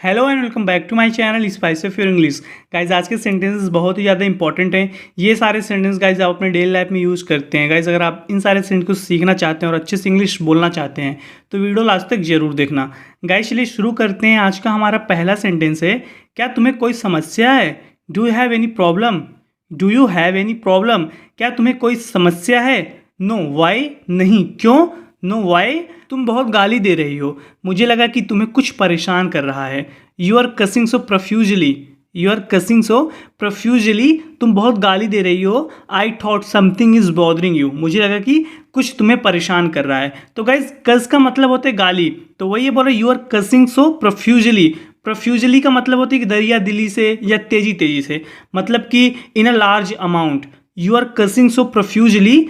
Hello and welcome back to my channel spice of your English. Guys आज के sentences बहुत ही ज़्यादा important हैं। ये सारे सेंटेंस गाइज आप अपने डेली लाइफ में यूज़ करते हैं। गाइज अगर आप इन सारे सेंटेंस को सीखना चाहते हैं और अच्छे से इंग्लिश बोलना चाहते हैं तो वीडियो लास्ट तक जरूर देखना। गाइज चलिए शुरू करते हैं। आज का हमारा पहला सेंटेंस है, क्या तुम्हें कोई समस्या है? Do you have any problem? Do you have any problem? क्या तुम्हें कोई समस्या है? नो वाई, नहीं, क्यों? नो वाई, तुम बहुत गाली दे रही हो, मुझे लगा कि तुम्हें कुछ परेशान कर रहा है। You are cussing so profusely, you are cussing so profusely, तुम बहुत गाली दे रही हो। I thought something is bothering you, मुझे लगा कि कुछ तुम्हें परेशान कर रहा है। तो गाइज कस का मतलब होता है गाली, तो वही बोल रहे you are cussing so profusely. Profusely का मतलब होता है कि दरिया दिली से या तेजी तेजी से, मतलब कि in a large amount. You are cussing so profusely,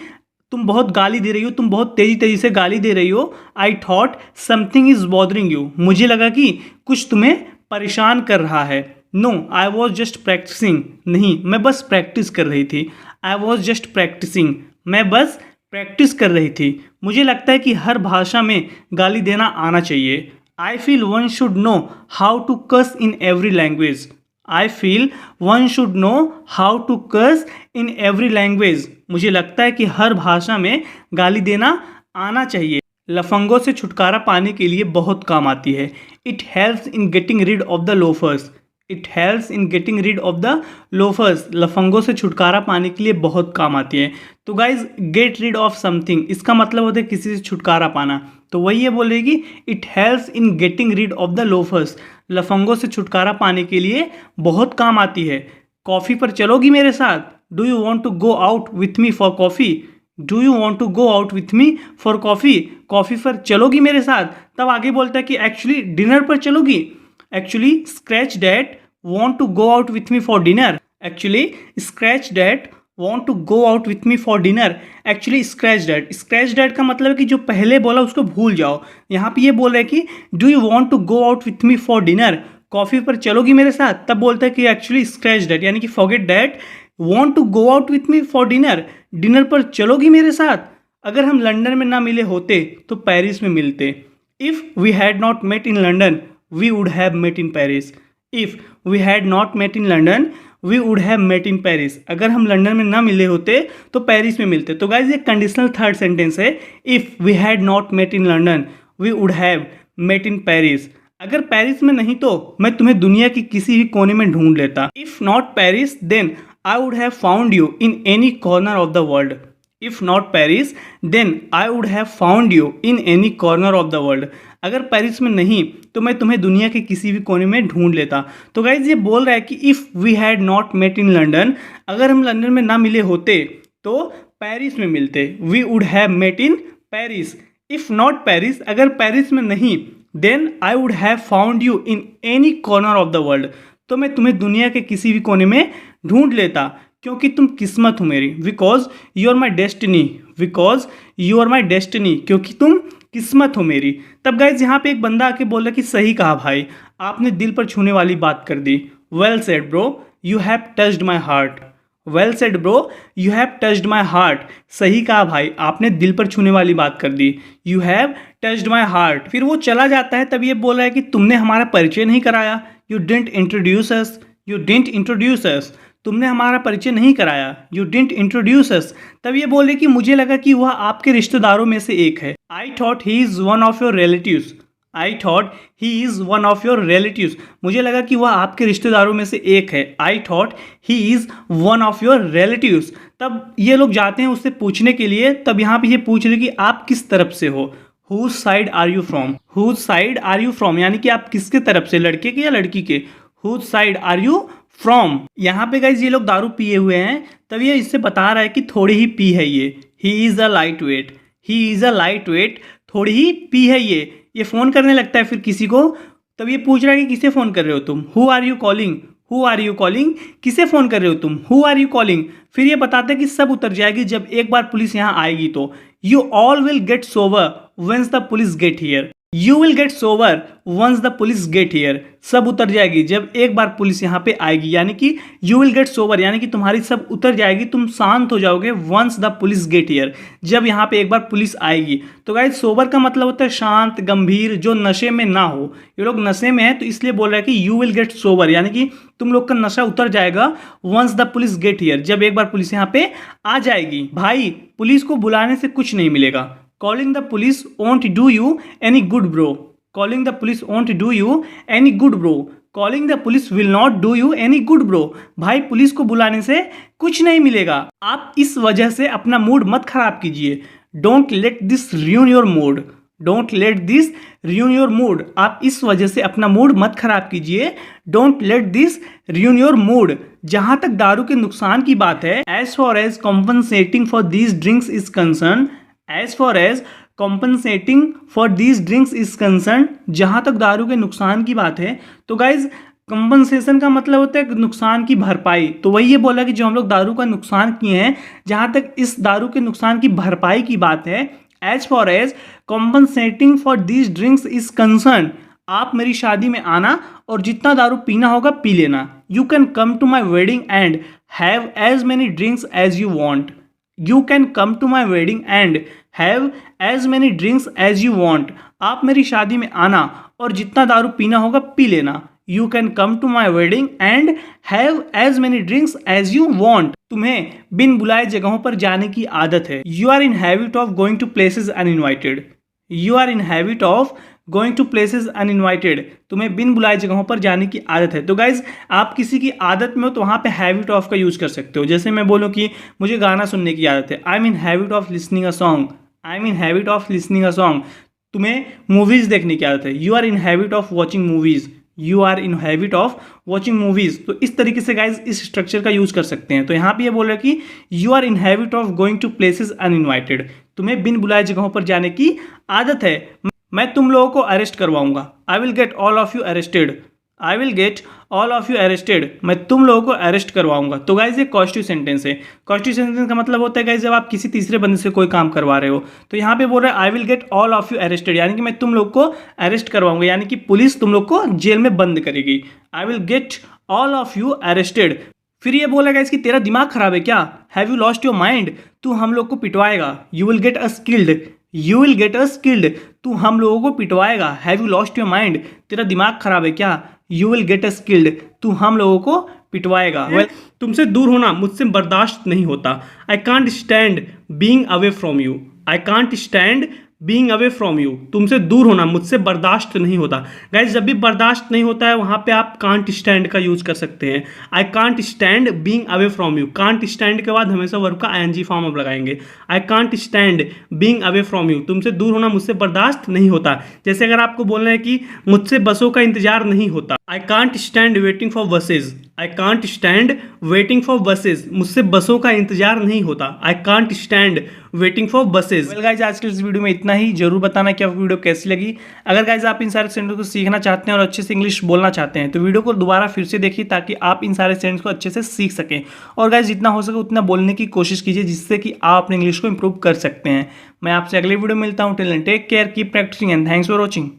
तुम बहुत गाली दे रही हो, तुम बहुत तेजी तेजी से गाली दे रही हो। I thought something is bothering you, मुझे लगा कि कुछ तुम्हें परेशान कर रहा है। No I was just practising, नहीं मैं बस प्रैक्टिस कर रही थी। आई वॉज जस्ट प्रैक्टिसिंग, मैं बस प्रैक्टिस कर रही थी। मुझे लगता है कि हर भाषा में गाली देना आना चाहिए। I feel one should know how to cuss in every language. I feel one should know how to curse in every language, मुझे लगता है कि हर भाषा में गाली देना आना चाहिए। लफंगों से छुटकारा पाने के लिए बहुत काम आती है। It helps in getting rid of the loafers. It helps in getting rid of the loafers, लफंगों से छुटकारा पाने के लिए बहुत काम आती है। तो guys get rid of something, इसका मतलब होता है किसी से छुटकारा पाना, तो वही ये बोलेगी it helps in getting rid of the loafers, लफंगों से छुटकारा पाने के लिए बहुत काम आती है। कॉफ़ी पर चलोगी मेरे साथ? Do you want to go out with me for coffee? Do you want to go out with me for coffee, coffee पर चलोगी मेरे साथ? तब आगे बोलता है कि एक्चुअली डिनर पर चलोगी। Actually scratch that want to go out with me for dinner. Actually scratch that want to go out with me for dinner. Actually scratch that, scratch that का मतलब है कि जो पहले बोला उसको भूल जाओ। यहाँ पे ये बोल रहा है कि do you want to go out with me for dinner, coffee पर चलोगी मेरे साथ? तब बोलता है कि एक्चुअली स्क्रैच डैट, यानी कि forget that, want to go out with me for dinner, dinner पर चलोगी मेरे साथ? अगर हम लंदन में ना मिले होते तो पेरिस में मिलते। If we had not met in London we would have met in Paris. If we had not met in London we would have met in Paris, अगर हम लंदन में ना मिले होते तो पेरिस में मिलते। तो गाइज ये कंडीशनल थर्ड सेंटेंस है, if we had not met in London we would have met in Paris. अगर पेरिस में नहीं तो मैं तुम्हें दुनिया की किसी भी कोने में ढूंढ लेता। If not Paris then I would have found you in any corner of the world. If not Paris then I would have found you in any corner of the world, अगर पेरिस में नहीं तो मैं तुम्हें दुनिया के किसी भी कोने में ढूंढ लेता। तो गाइज ये बोल रहा है कि if we had not met in London, अगर हम लंदन में ना मिले होते तो पेरिस में मिलते। We would have met in Paris. If not Paris, अगर पेरिस में नहीं, then I would have found you in any corner of the world, तो मैं तुम्हें दुनिया के किसी भी कोने में ढूंढ लेता, क्योंकि तुम किस्मत हो मेरी। Because you are my destiny, because you are my destiny, क्योंकि तुम किस्मत हो मेरी। तब गाइज यहाँ पे एक बंदा आके बोला कि सही कहा भाई, आपने दिल पर छूने वाली बात कर दी। Well said bro, you have touched my heart. Well said bro, you have touched my heart, सही कहा भाई, आपने दिल पर छूने वाली बात कर दी। You have touched my heart. फिर वो चला जाता है, तब ये बोल रहा है कि तुमने हमारा परिचय नहीं कराया। You didn't introduce us, you didn't introduce us, तुमने हमारा परिचय नहीं कराया। You didn't introduce us. तब ये बोले कि मुझे लगा कि वह आपके रिश्तेदारों में से एक है। I thought he is one of your relatives. I thought he is one of your relatives, मुझे लगा कि वह आपके रिश्तेदारों में से एक है। I thought he is one of your relatives. तब ये लोग जाते हैं उससे पूछने के लिए, तब यहाँ पे ये पूछ रहे कि आप किस तरफ से हो। Whose side are you from, whose side are you from, यानी कि आप किसके तरफ से, लड़के के या लड़की के। Whose side are you from. यहाँ पे गाइज ये लोग दारू पिए हुए हैं, तब ये इससे बता रहा है कि थोड़ी ही पी है ये। He is a light weight, he is a light weight, थोड़ी ही पी है ये फ़ोन करने लगता है फिर किसी को। तब ये पूछ रहा है कि किसे फ़ोन कर रहे हो तुम। Who are you calling, who are you calling, किसे फ़ोन कर रहे हो तुम, हु आर यू कॉलिंग। फिर ये बताते हैं कि सब उतर जाएगी जब एक बार पुलिस यहाँ आएगी तो। You all will get sober once the police get here. You will get sober once the police get here, सब उतर जाएगी जब एक बार पुलिस यहाँ पे आएगी, यानी कि यू विल गेट सोबर यानी कि तुम्हारी सब उतर जाएगी, तुम शांत हो जाओगे, once the police get here, जब यहाँ पे एक बार पुलिस आएगी। तो गाइज सोबर का मतलब होता है शांत, गंभीर, जो नशे में ना हो। ये लोग नशे में है तो इसलिए बोल रहा है कि यू विल गेट सोबर, यानी कि तुम लोग का नशा उतर जाएगा once the police get here, जब एक बार पुलिस यहाँ पे आ जाएगी। भाई पुलिस को बुलाने से कुछ नहीं मिलेगा। Calling the police won't do you any good bro. Calling the police won't do you any good bro. Calling the police will not do you any good bro. भाई पुलिस को बुलाने से कुछ नहीं मिलेगा। आप इस वजह से अपना मूड मत खराब कीजिए। Don't let this ruin your mood. Don't let this ruin your mood. आप इस वजह से अपना मूड मत खराब कीजिए। Don't let this ruin your mood. जहां तक दारू के नुकसान की बात है, as far as compensating for these drinks is concerned, as far as compensating for these drinks is concerned, जहाँ तक दारू के नुकसान की बात है, तो गाइज कंपनसेशन का मतलब होता है नुकसान की भरपाई। तो वही ये बोला कि जो हम लोग दारू का नुकसान किए हैं, जहाँ तक इस दारू के नुकसान की भरपाई की बात है, as far as compensating for these drinks is concerned, आप मेरी शादी में आना और जितना दारू पीना होगा पी लेना। You can come to my wedding and have as many drinks as you want. You can come to my wedding and have as many drinks as you want. आप मेरी शादी में आना और जितना दारू पीना होगा पी लेना। You can come to my wedding and have as many drinks as you want. तुम्हें बिन बुलाए जगहों पर जाने की आदत है। You are in habit of going to places uninvited. You are in habit of going to places uninvited, तुम्हें बिन बुलाए जगहों पर जाने की आदत है। तो गाइज आप किसी की आदत में हो तो वहाँ पे हैबिट ऑफ का यूज कर सकते हो। जैसे मैं बोलूँ कि मुझे गाना सुनने की आदत है, I am in habit of listening a song, I am in habit of listening a song. तुम्हें मूवीज़ देखने की आदत है, you are in habit of watching movies, you are in habit of watching movies. तो इस तरीके से guys इस स्ट्रक्चर का यूज़ कर सकते हैं। तो यहाँ पे ये बोल रहा है कि you are in habit of going to places uninvited, तुम्हें बिन बुलाए जगहों पर जाने की आदत है। मैं तुम लोगों को अरेस्ट करवाऊंगा, I will get all of you arrested, I will get all of you arrested, मैं तुम लोगों को अरेस्ट करवाऊंगा। तो गाइज ये कॉस्टिव सेंटेंस है। कॉस्टिव सेंटेंस का मतलब होता है गाइज जब आप किसी तीसरे बंदे से कोई काम करवा रहे हो। तो यहाँ पे बोल रहे हैं I will get all of you arrested, यानी कि मैं तुम लोग को अरेस्ट करवाऊंगा, यानी कि पुलिस तुम लोग को जेल में बंद करेगी। I will get all of you arrested. फिर ये बोला गाइज कि तेरा दिमाग खराब है क्या, have you lost your mind, तू हम लोग को पिटवाएगा। You will get us killed, you will get us killed, तू हम लोगों को पिटवाएगा। Have you lost your mind, तेरा दिमाग खराब है क्या, you will get us killed, तू हम लोगों को पिटवाएगा। वेल तुमसे दूर होना मुझसे बर्दाश्त नहीं होता, I can't stand being away from you, I can't stand being away from you, तुमसे दूर होना मुझसे बर्दाश्त नहीं होता। गाइज जब भी बर्दाश्त नहीं होता है वहाँ पे आप कांट स्टैंड का यूज कर सकते हैं। I can't stand being away from you, can't stand के बाद हमेशा वर्ब का आईएनजी फॉर्म आप लगाएंगे। I can't stand being away from you, तुमसे दूर होना मुझसे बर्दाश्त नहीं होता। जैसे अगर आपको बोलना है कि मुझसे बसों का इंतजार नहीं होता, I can't stand waiting for buses, I can't stand waiting for buses, मुझसे बसों का इंतजार नहीं होता। I can't stand waiting for buses. Well guys आज के इस वीडियो में इतना ही। जरूर बताना कि आपको वीडियो कैसी लगी। अगर गाइज आप इन सारे सेंटेंस को सीखना चाहते हैं और अच्छे से इंग्लिश बोलना चाहते हैं तो वीडियो को दोबारा फिर से देखिए ताकि आप इन सारे सेंटेंस को अच्छे से सीख सकें। और गाइज जितना हो सके उतना बोलने की कोशिश कीजिए जिससे कि आप अपने इंग्लिश को इंप्रूव कर सकते हैं। मैं आपसे अगले वीडियो में मिलता हूँ। Till then take care, keep practising and thanks for watching.